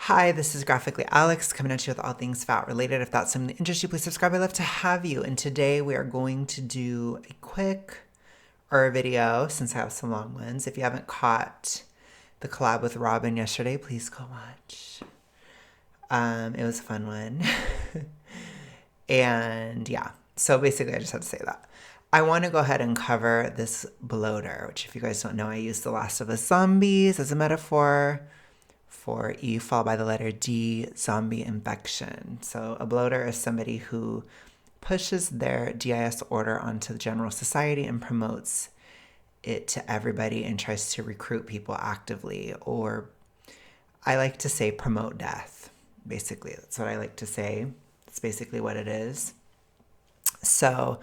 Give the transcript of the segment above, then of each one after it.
Hi, this is Graphically Alex coming at you with all things fat related. If that's something that interests you, please subscribe. I'd love to have you. And today we are going to do a quick video since I have some long ones. If you haven't caught the collab with Robin yesterday, please go watch. It was a fun one. And yeah, so basically I just had to say that. I want to go ahead and cover this bloater, which if you guys don't know, I use The Last of Us zombies as a metaphor for E followed by the letter D, zombie infection. So a bloater is somebody who pushes their DIS order onto the general society and promotes it to everybody and tries to recruit people actively, or I like to say promote death. Basically, that's what I like to say. It's basically what it is. So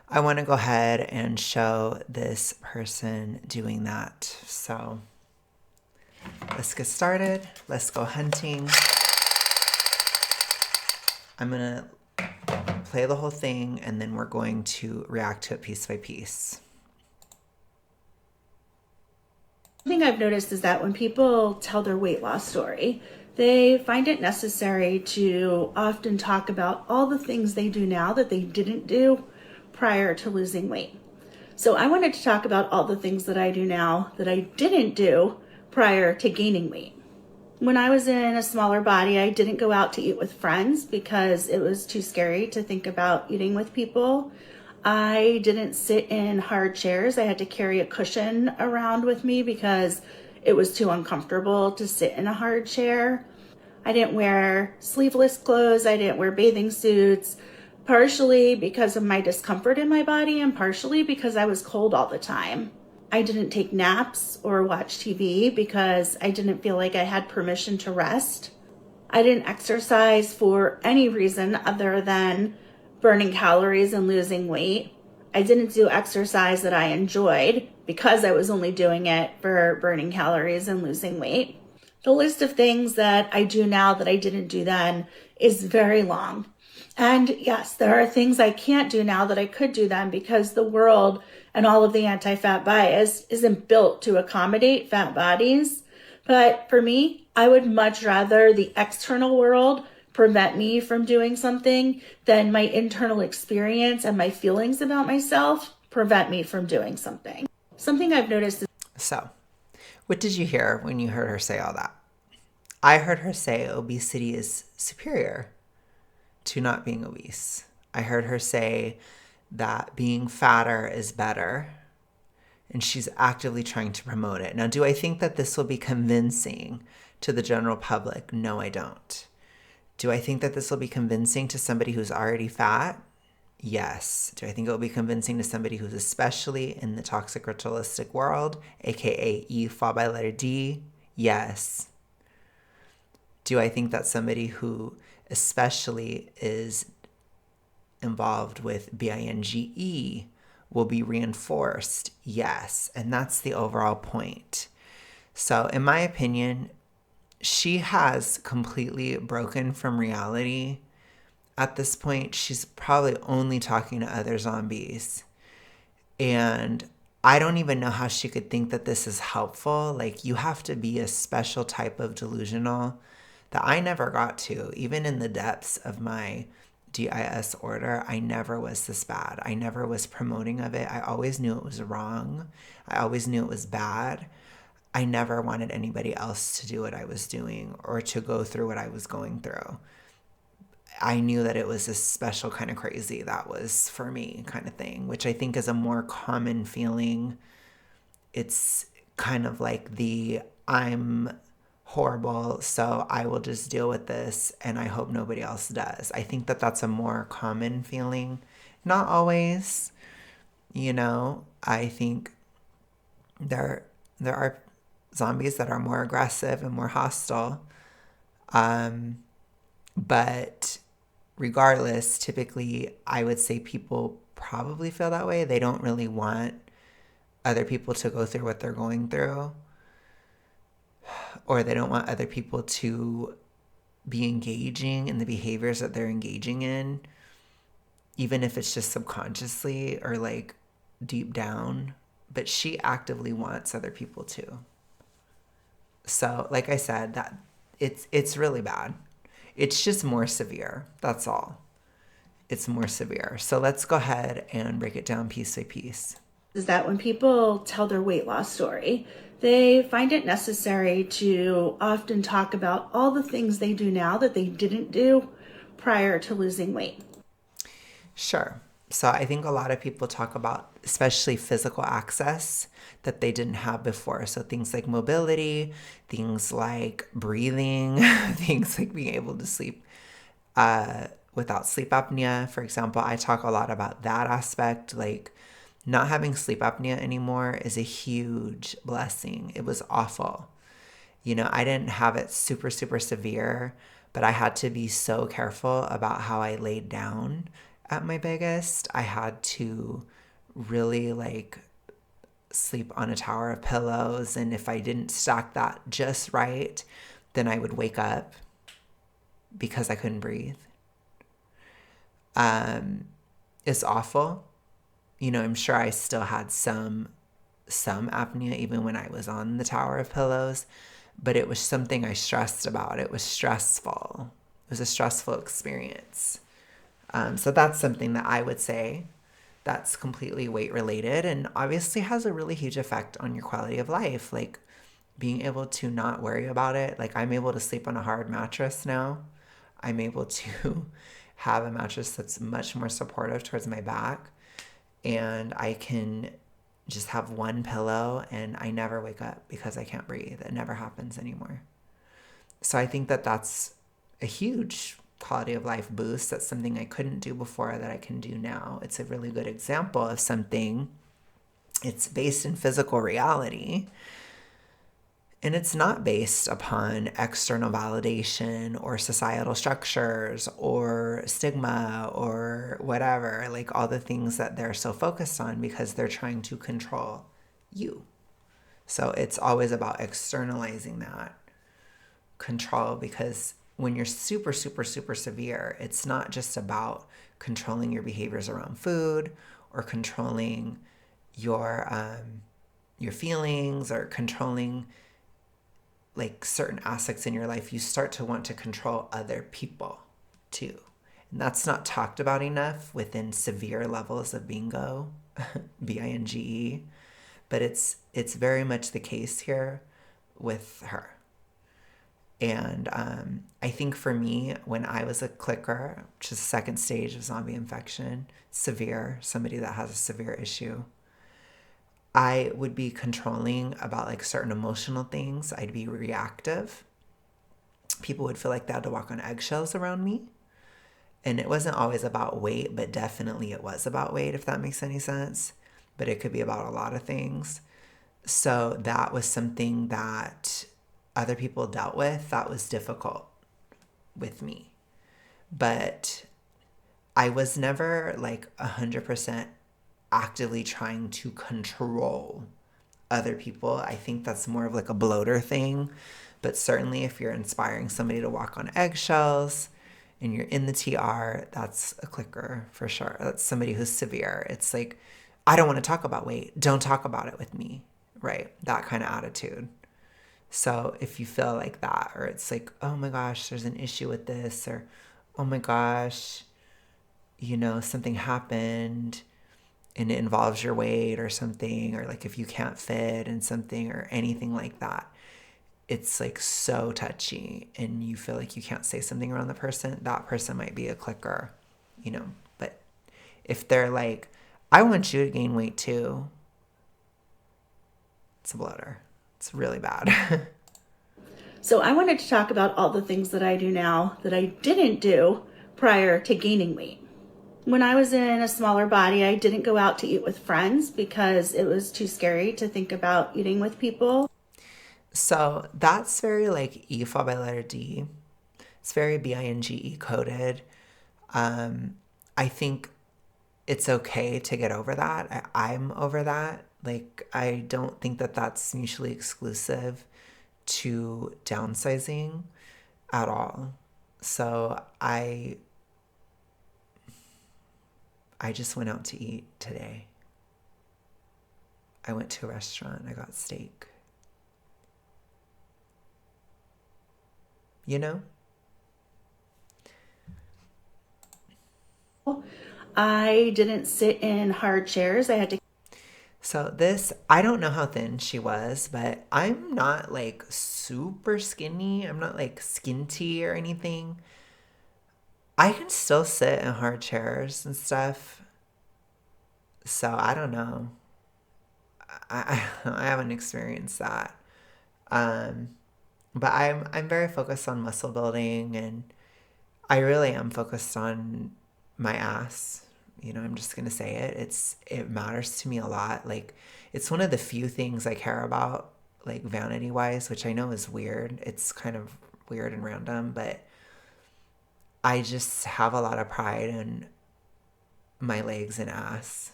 I want to go ahead and show this person doing that. So let's get started. Let's go hunting. I'm going to play the whole thing and then we're going to react to it piece by piece. One thing I've noticed is that when people tell their weight loss story, they find it necessary to often talk about all the things they do now that they didn't do prior to losing weight. So I wanted to talk about all the things that I do now that I didn't do prior to gaining weight. When I was in a smaller body, I didn't go out to eat with friends because it was too scary to think about eating with people. I didn't sit in hard chairs. I had to carry a cushion around with me because it was too uncomfortable to sit in a hard chair. I didn't wear sleeveless clothes. I didn't wear bathing suits, partially because of my discomfort in my body and partially because I was cold all the time. I didn't take naps or watch TV because I didn't feel like I had permission to rest. I didn't exercise for any reason other than burning calories and losing weight. I didn't do exercise that I enjoyed because I was only doing it for burning calories and losing weight. The list of things that I do now that I didn't do then is very long. And yes, there are things I can't do now that I could do then because the world and all of the anti-fat bias isn't built to accommodate fat bodies. But for me, I would much rather the external world prevent me from doing something than my internal experience and my feelings about myself prevent me from doing something. Something I've noticed is... So, what did you hear when you heard her say all that? I heard her say obesity is superior to not being obese. I heard her say that being fatter is better, and she's actively trying to promote it. Now, do I think that this will be convincing to the general public? No, I don't. Do I think that this will be convincing to somebody who's already fat? Yes. Do I think it will be convincing to somebody who's especially in the toxic ritualistic world, aka E followed by letter D? Yes. Do I think that somebody who especially is involved with binge will be reinforced? Yes. And that's the overall point. So in my opinion, she has completely broken from reality. At this point, she's probably only talking to other zombies. And I don't even know how she could think that this is helpful. Like, you have to be a special type of delusional that I never got to. Even in the depths of my DIS order, I never was this bad. I never was promoting of it. I always knew it was wrong. I always knew it was bad. I never wanted anybody else to do what I was doing or to go through what I was going through. I knew that it was a special kind of crazy that was for me kind of thing, which I think is a more common feeling. It's kind of like the I'm horrible, so I will just deal with this and I hope nobody else does. I think that that's a more common feeling. Not always, I think there are zombies that are more aggressive and more hostile. But regardless, typically I would say people probably feel that way. They don't really want other people to go through what they're going through, or they don't want other people to be engaging in the behaviors that they're engaging in, even if it's just subconsciously or like deep down. But she actively wants other people to. So, like I said, that It's really bad. It's just more severe. That's all. It's more severe. So let's go ahead and break it down piece by piece. Is that when people tell their weight loss story, they find it necessary to often talk about all the things they do now that they didn't do prior to losing weight. Sure. So I think a lot of people talk about, especially physical access that they didn't have before. So things like mobility, things like breathing, things like being able to sleep without sleep apnea. For example, I talk a lot about that aspect. Like not having sleep apnea anymore is a huge blessing. It was awful. I didn't have it super, super severe, but I had to be so careful about how I laid down at my biggest. I had to really like sleep on a tower of pillows. And if I didn't stack that just right, then I would wake up because I couldn't breathe. It's awful. I'm sure I still had some apnea even when I was on the tower of pillows, but it was something I stressed about. It was stressful. It was a stressful experience. So that's something that I would say that's completely weight related and obviously has a really huge effect on your quality of life. Like being able to not worry about it. Like I'm able to sleep on a hard mattress now. I'm able to have a mattress that's much more supportive towards my back. And I can just have one pillow and I never wake up because I can't breathe. It never happens anymore. So I think that that's a huge quality of life boost. That's something I couldn't do before that I can do now. It's a really good example of something. It's based in physical reality. And it's not based upon external validation or societal structures or stigma or whatever, like all the things that they're so focused on because they're trying to control you. So it's always about externalizing that control because when you're super, super, super severe, it's not just about controlling your behaviors around food or controlling your feelings or controlling like certain aspects in your life. You start to want to control other people too. And that's not talked about enough within severe levels of bingo, binge, but it's very much the case here with her. And I think for me, when I was a clicker, which is the second stage of zombie infection, severe, somebody that has a severe issue, I would be controlling about like certain emotional things. I'd be reactive. People would feel like they had to walk on eggshells around me. And it wasn't always about weight, but definitely it was about weight, if that makes any sense. But it could be about a lot of things. So that was something that other people dealt with that was difficult with me. But I was never like 100% actively trying to control other people. I think that's more of like a bloater thing. But certainly if you're inspiring somebody to walk on eggshells and you're in the TR, that's a clicker for sure. That's somebody who's severe. It's like, I don't want to talk about weight. Don't talk about it with me, right? That kind of attitude. So if you feel like that, or it's like, oh my gosh, there's an issue with this, or oh my gosh, something happened and it involves your weight or something, or like if you can't fit in something or anything like that, it's like so touchy and you feel like you can't say something around the person, that person might be a clicker, But if they're like, I want you to gain weight too, it's a bloater. It's really bad. So I wanted to talk about all the things that I do now that I didn't do prior to gaining weight. When I was in a smaller body, I didn't go out to eat with friends because it was too scary to think about eating with people. So that's very like E followed by letter D. It's very binge coded. I think it's okay to get over that. I'm over that. Like, I don't think that that's mutually exclusive to downsizing at all. So I just went out to eat today. I went to a restaurant. I got steak. you know? I didn't sit in hard chairs. I had to So this, I don't know how thin she was, but I'm not like super skinny. I'm not like skinty or anything. I can still sit in hard chairs and stuff. So I don't know. I haven't experienced that. Um, but I'm very focused on muscle building, and I really am focused on my ass. You know, I'm just gonna say it. It matters to me a lot. Like it's one of the few things I care about, like vanity wise, which I know is weird. It's kind of weird and random, but I just have a lot of pride in my legs and ass,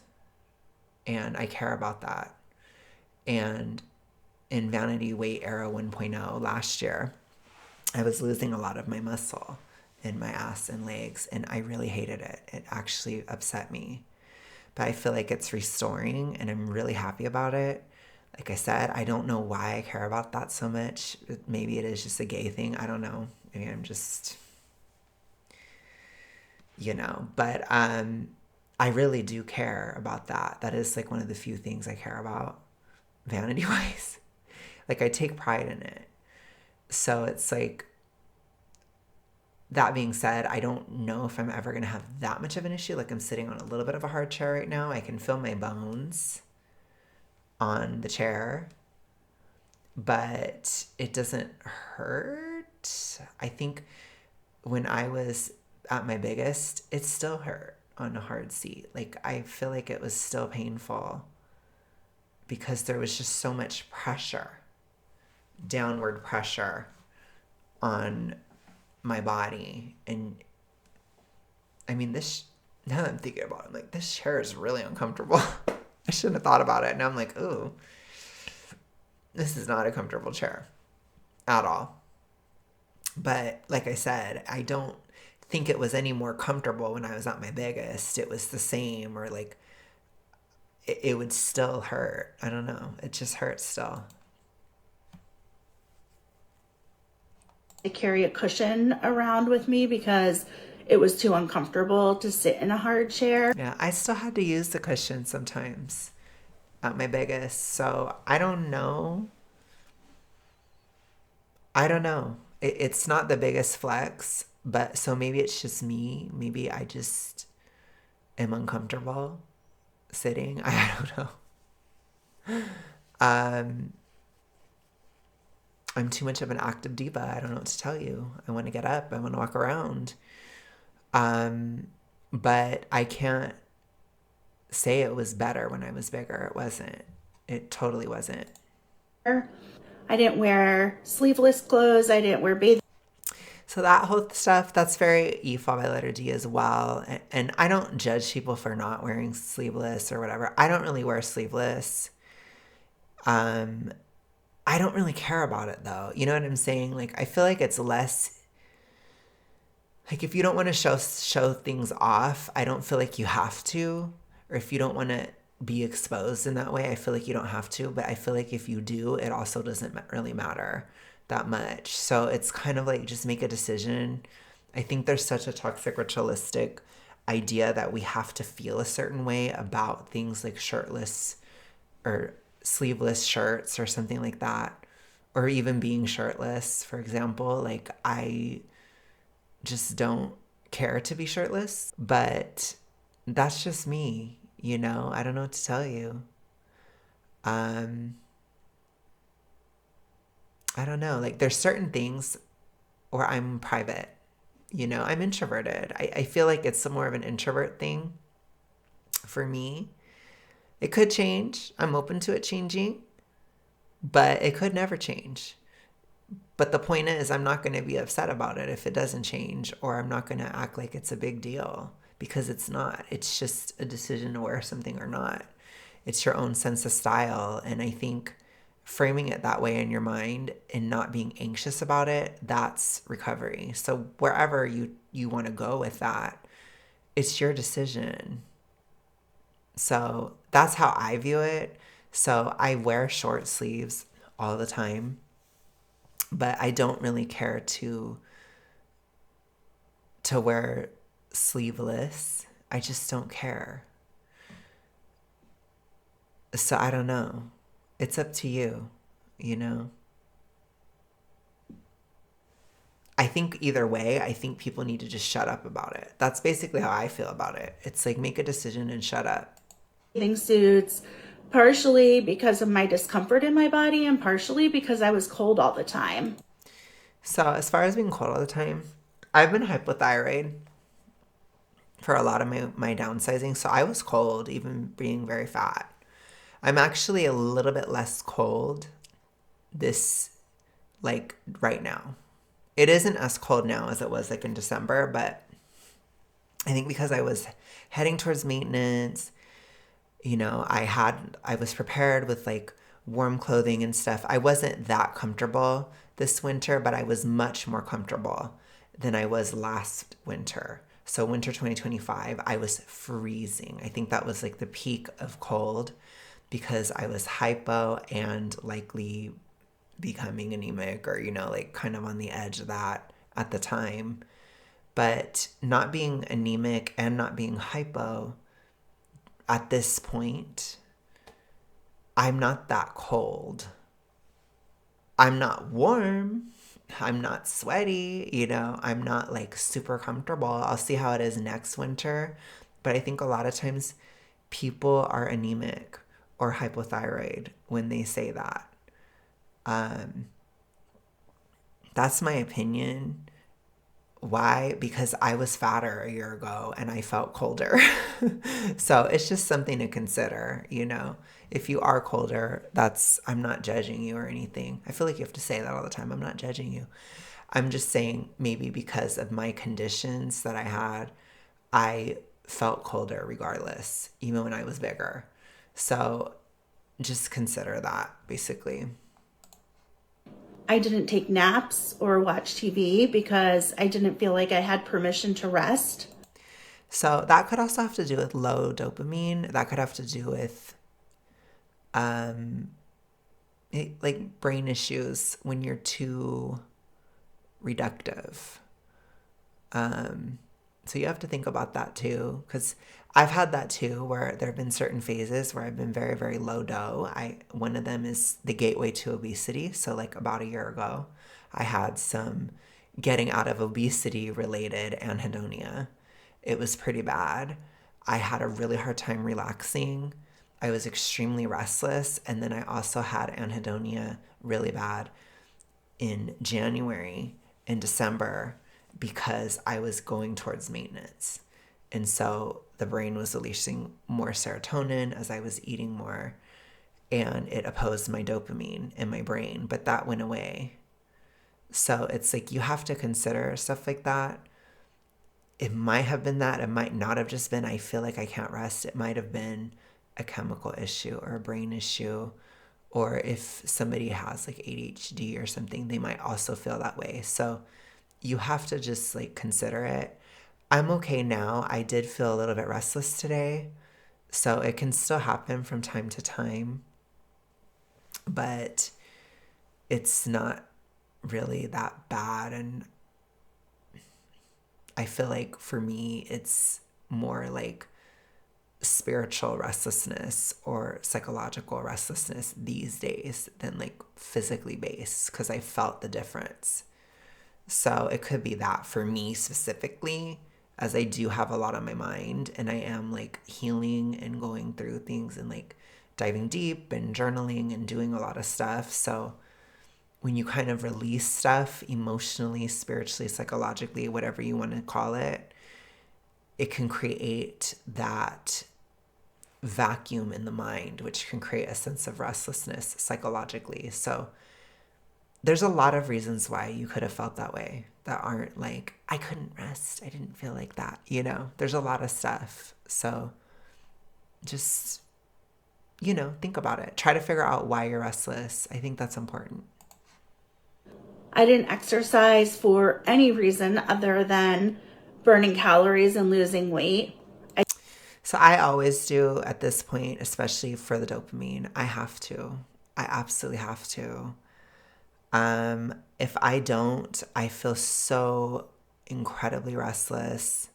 and I care about that. And in Vanity Weight Era 1.0 last year, I was losing a lot of my muscle in my ass and legs, and I really hated it. It actually upset me. But I feel like it's restoring, and I'm really happy about it. Like I said, I don't know why I care about that so much. Maybe it is just a gay thing. I don't know. Maybe I'm just, but I really do care about that. That is like one of the few things I care about vanity wise. Like I take pride in it. So it's like, that being said, I don't know if I'm ever going to have that much of an issue. Like I'm sitting on a little bit of a hard chair right now. I can feel my bones on the chair, but it doesn't hurt. I think when I was at my biggest, it still hurt on a hard seat. Like I feel like it was still painful because there was just so much pressure, downward pressure on my body. And I mean, now that I'm thinking about it, I'm like, this chair is really uncomfortable. I shouldn't have thought about it. Now I'm like, ooh, this is not a comfortable chair at all. But like I said, I don't think it was any more comfortable when I was at my biggest. It was the same, or like it would still hurt. I don't know. It just hurts still. carry a cushion around with me because it was too uncomfortable to sit in a hard chair. Yeah, I still had to use the cushion sometimes at my biggest. So I don't know. I don't know. It's not the biggest flex, but so maybe it's just me. Maybe I just am uncomfortable sitting. I don't know. Um, I'm too much of an active diva. I don't know what to tell you. I want to get up. I want to walk around. Um, but I can't say it was better when I was bigger. It wasn't. It totally wasn't. I didn't wear sleeveless clothes. I didn't wear bathing. So that whole stuff, that's very EFA by letter D as well. And I don't judge people for not wearing sleeveless or whatever. I don't really wear sleeveless. Um, I don't really care about it though. You know what I'm saying? Like I feel like it's less like if you don't want to show things off, I don't feel like you have to. Or if you don't want to be exposed in that way, I feel like you don't have to. But I feel like if you do, it also doesn't really matter that much. So it's kind of like just make a decision. I think there's such a toxic ritualistic idea that we have to feel a certain way about things like shirtless or sleeveless shirts or something like that, or even being shirtless, for example. Like I just don't care to be shirtless, but that's just me, I don't know what to tell you. um I don't know, like there's certain things where I'm private. I'm introverted. I feel like it's more of an introvert thing for me. It could change. I'm open to it changing, but it could never change. But the point is, I'm not going to be upset about it if it doesn't change, or I'm not going to act like it's a big deal because it's not. It's just a decision to wear something or not. It's your own sense of style. And I think framing it that way in your mind and not being anxious about it, that's recovery. So wherever you want to go with that, it's your decision. So that's how I view it. So I wear short sleeves all the time. but I don't really care to wear sleeveless. I just don't care. So I don't know. It's up to you, you know? I think either way, I think people need to just shut up about it. That's basically how I feel about it. It's like make a decision and shut up. Bathing suits, partially because of my discomfort in my body and partially because I was cold all the time. So as far as being cold all the time, I've been hypothyroid for a lot of my downsizing. So I was cold, even being very fat. I'm actually a little bit less cold this, like right now. It isn't as cold now as it was like in December, but I think because I was heading towards maintenance, I was prepared with like warm clothing and stuff. I wasn't that comfortable this winter, but I was much more comfortable than I was last winter. So winter 2025, I was freezing. I think that was like the peak of cold because I was hypo and likely becoming anemic or, like kind of on the edge of that at the time. But not being anemic and not being hypo at this point, I'm not that cold. I'm not warm. I'm not sweaty. I'm not like super comfortable. I'll see how it is next winter. But I think a lot of times people are anemic or hypothyroid when they say that. Um, that's my opinion. Why? Because I was fatter a year ago and I felt colder. So it's just something to consider. If you are colder, I'm not judging you or anything. I feel like you have to say that all the time. I'm not judging you. I'm just saying maybe because of my conditions that I had, I felt colder regardless, even when I was bigger. So just consider that basically. I didn't take naps or watch TV because I didn't feel like I had permission to rest. So that could also have to do with low dopamine. That could have to do with um, like brain issues when you're too reductive. Um, so you have to think about that too, because I've had that too, where there have been certain phases where I've been very, very low dough. One of them is the gateway to obesity. So like about a year ago, I had some getting out of obesity related anhedonia. It was pretty bad. I had a really hard time relaxing. I was extremely restless. And then I also had anhedonia really bad in January and December because I was going towards maintenance. And so the brain was releasing more serotonin as I was eating more, and it opposed my dopamine in my brain, but that went away. So it's like you have to consider stuff like that. It might have been that. It might not have just been, I feel like I can't rest. It might have been a chemical issue or a brain issue. Or if somebody has like ADHD or something, they might also feel that way. So you have to just like consider it. I'm okay now. I did feel a little bit restless today. So it can still happen from time to time. But it's not really that bad. And I feel like for me, it's more like spiritual restlessness or psychological restlessness these days than like physically based because I felt the difference. So it could be that for me specifically, as I do have a lot on my mind and I am like healing and going through things and like diving deep and journaling and doing a lot of stuff. So when you kind of release stuff emotionally, spiritually, psychologically, whatever you want to call it, it can create that vacuum in the mind, which can create a sense of restlessness psychologically. So there's a lot of reasons why you could have felt that way that aren't like, I couldn't rest. I didn't feel like that. There's a lot of stuff. So just, think about it. Try to figure out why you're restless. I think that's important. I didn't exercise for any reason other than burning calories and losing weight. So I always do at this point, especially for the dopamine. I have to. I absolutely have to. If I don't, I feel so incredibly restless.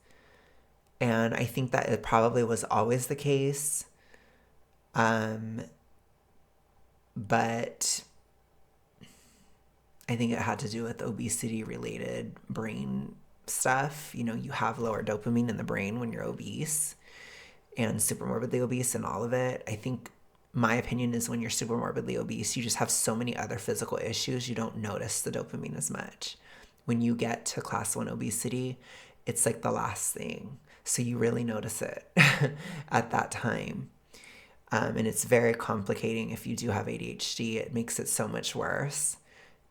And I think that it probably was always the case. Um, but I think it had to do with obesity related brain stuff. You know, you have lower dopamine in the brain when you're obese and super morbidly obese and all of it. I think my opinion is when you're super morbidly obese, you just have so many other physical issues, you don't notice the dopamine as much. When you get to class 1 obesity, it's like the last thing. So you really notice it at that time. And it's very complicating if you do have ADHD. It makes it so much worse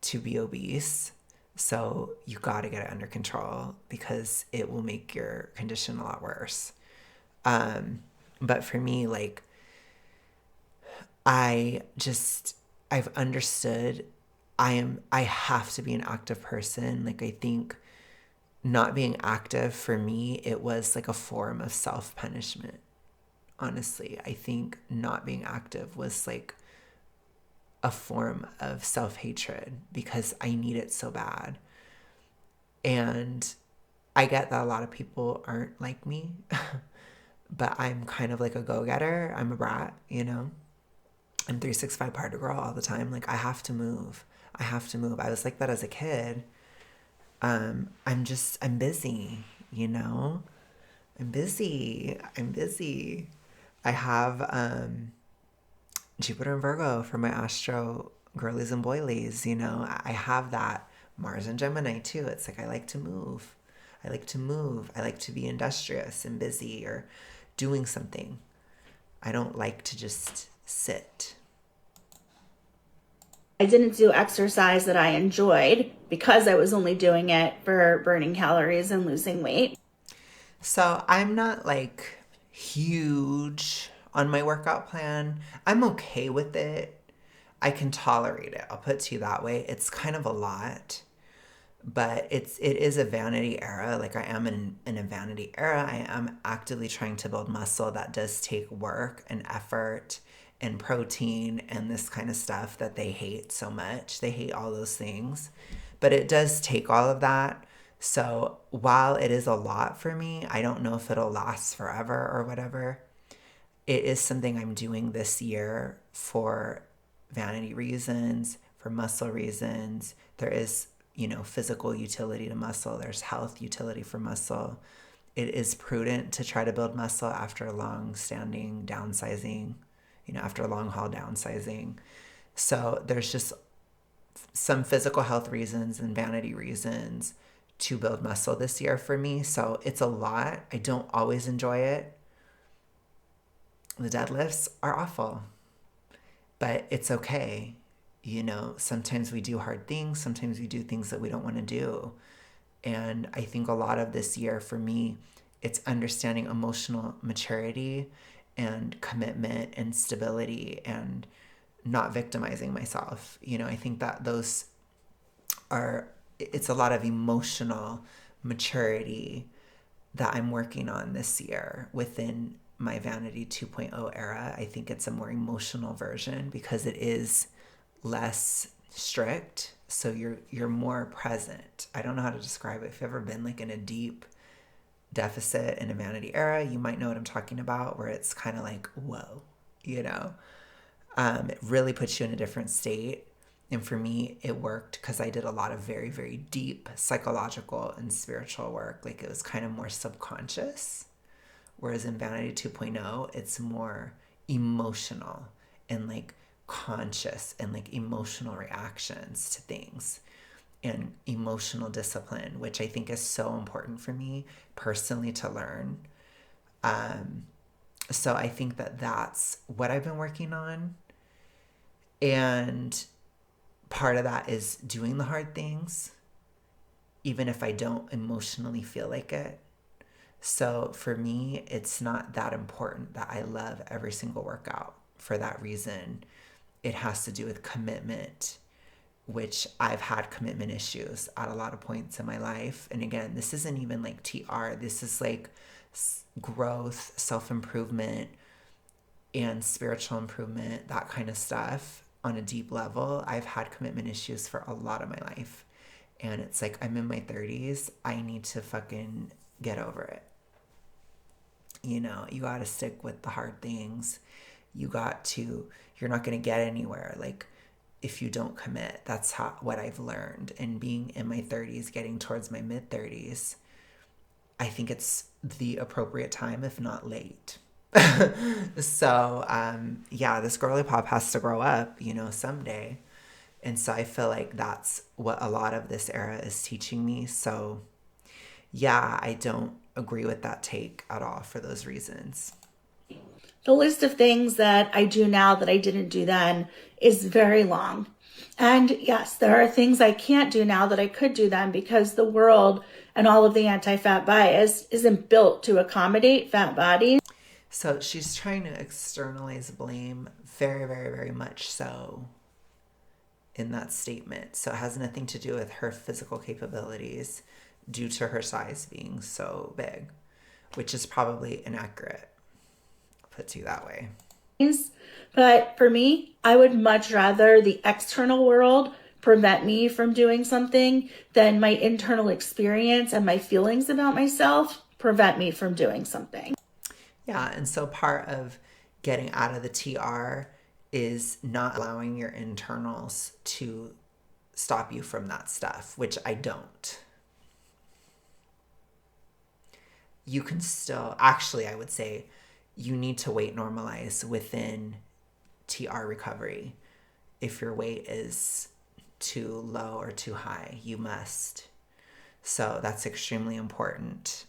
to be obese. So you got to get it under control because it will make your condition a lot worse. But for me, like, I've understood I have to be an active person. Like, I think not being active for me, it was like a form of self punishment. Honestly, I think not being active was like a form of self hatred because I need it so bad. And I get that a lot of people aren't like me, but I'm kind of like a go getter. I'm a brat, you know? I'm 365 party girl all the time. Like, I have to move. I have to move. I was like that as a kid. I'm busy, you know? I'm busy. I'm busy. I have Jupiter and Virgo for my astro girlies and boilies, you know? I have that Mars and Gemini too. It's like I like to move. I like to move. I like to be industrious and busy or doing something. I don't like to just sit. I didn't do exercise that I enjoyed because I was only doing it for burning calories and losing weight. So I'm not like huge on my workout plan. I'm okay with it. I can tolerate it. I'll put it to you that way. It's kind of a lot, but it is a vanity era. Like, I am in a vanity era. I am actively trying to build muscle. That does take work and effort and protein and this kind of stuff that they hate so much. They hate all those things, but it does take all of that. So while it is a lot for me, I don't know if it'll last forever or whatever. It is something I'm doing this year for vanity reasons, for muscle reasons. There is, you know, physical utility to muscle, there's health utility for muscle. It is prudent to try to build muscle after a long standing downsizing, you know, after a long haul downsizing. So there's just some physical health reasons and vanity reasons to build muscle this year for me. So it's a lot. I don't always enjoy it. The deadlifts are awful, but it's okay. You know, sometimes we do hard things, sometimes we do things that we don't want to do. And I think a lot of this year for me, it's understanding emotional maturity and commitment and stability and not victimizing myself. You know, I think that those are, it's a lot of emotional maturity that I'm working on this year within my Vanity 2.0 era. I think it's a more emotional version because it is less strict. So you're more present. I don't know how to describe it. If you've ever been like in a deep deficit in a vanity era, you might know what I'm talking about, where it's kind of like, whoa, you know? It really puts you in a different state. And for me, it worked because I did a lot of very, very deep psychological and spiritual work. Like, it was kind of more subconscious. Whereas in Vanity 2.0, it's more emotional and like conscious and like emotional reactions to things and emotional discipline, which I think is so important for me personally to learn. So I think that that's what I've been working on. And part of that is doing the hard things, even if I don't emotionally feel like it. So for me, it's not that important that I love every single workout for that reason. It has to do with commitment, which I've had commitment issues at a lot of points in my life. And again, this isn't even like TR, this is like growth, self improvement, and spiritual improvement, that kind of stuff. on a deep level, I've had commitment issues for a lot of my life. And it's like, I'm in my 30s. I need to fucking get over it. You know, you got to stick with the hard things. You're not going to get anywhere. Like, if you don't commit, that's what I've learned. And being in my 30s, getting towards my mid 30s, I think it's the appropriate time, if not late. So, yeah, this girly pop has to grow up, you know, someday. And so I feel like that's what a lot of this era is teaching me. So, yeah, I don't agree with that take at all for those reasons. The list of things that I do now that I didn't do then is very long. And yes, there are things I can't do now that I could do then because the world and all of the anti-fat bias isn't built to accommodate fat bodies. So she's trying to externalize blame very, very, very much so in that statement. So it has nothing to do with her physical capabilities due to her size being so big, which is probably inaccurate, put to you that way. But for me, I would much rather the external world prevent me from doing something than my internal experience and my feelings about myself prevent me from doing something. Yeah, and so part of getting out of the TR is not allowing your internals to stop you from that stuff, which I don't. You can still, actually, I would say you need to weight normalize within TR recovery. If your weight is too low or too high, you must. So that's extremely important.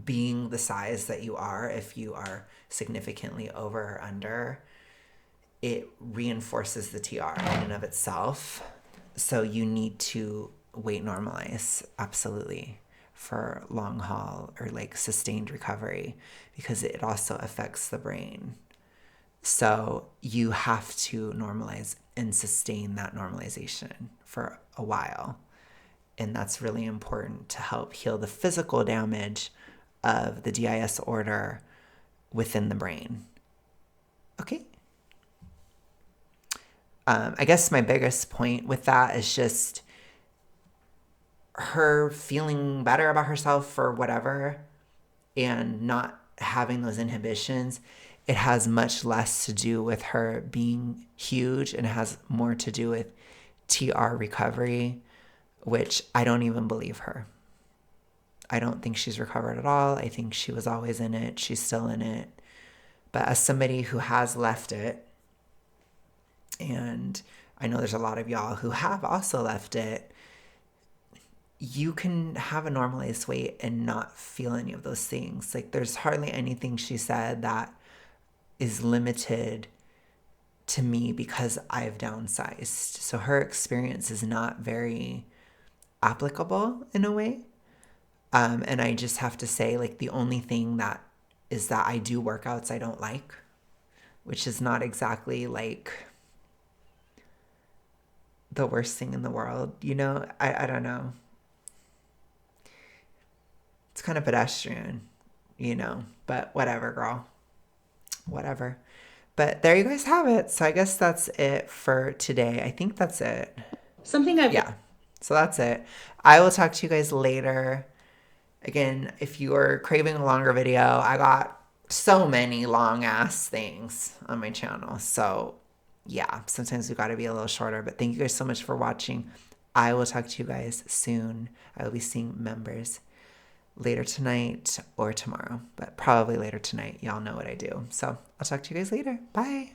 Being the size that you are, if you are significantly over or under, it reinforces the TR in and of itself. So you need to weight normalize, absolutely, for long haul or like sustained recovery, because it also affects the brain. So you have to normalize and sustain that normalization for a while. And that's really important to help heal the physical damage of the DIS order within the brain. Okay. I guess my biggest point with that is just her feeling better about herself for whatever and not having those inhibitions. It has much less to do with her being huge and has more to do with TR recovery, which I don't even believe her. I don't think she's recovered at all. I think she was always in it. She's still in it. But as somebody who has left it, and I know there's a lot of y'all who have also left it, you can have a normalized weight and not feel any of those things. Like, there's hardly anything she said that is limited to me because I've downsized. So her experience is not very applicable in a way. And I just have to say, like, the only thing that is that I do workouts I don't like, which is not exactly like the worst thing in the world. You know, I don't know. It's kind of pedestrian, you know, but whatever, girl. Whatever. But there you guys have it. So I guess that's it for today. I think that's it. Yeah. So that's it. I will talk to you guys later. Again, if you are craving a longer video, I got so many long ass things on my channel. So yeah, sometimes we got to be a little shorter, but thank you guys so much for watching. I will talk to you guys soon. I will be seeing members later tonight or tomorrow, but probably later tonight. Y'all know what I do. So I'll talk to you guys later. Bye.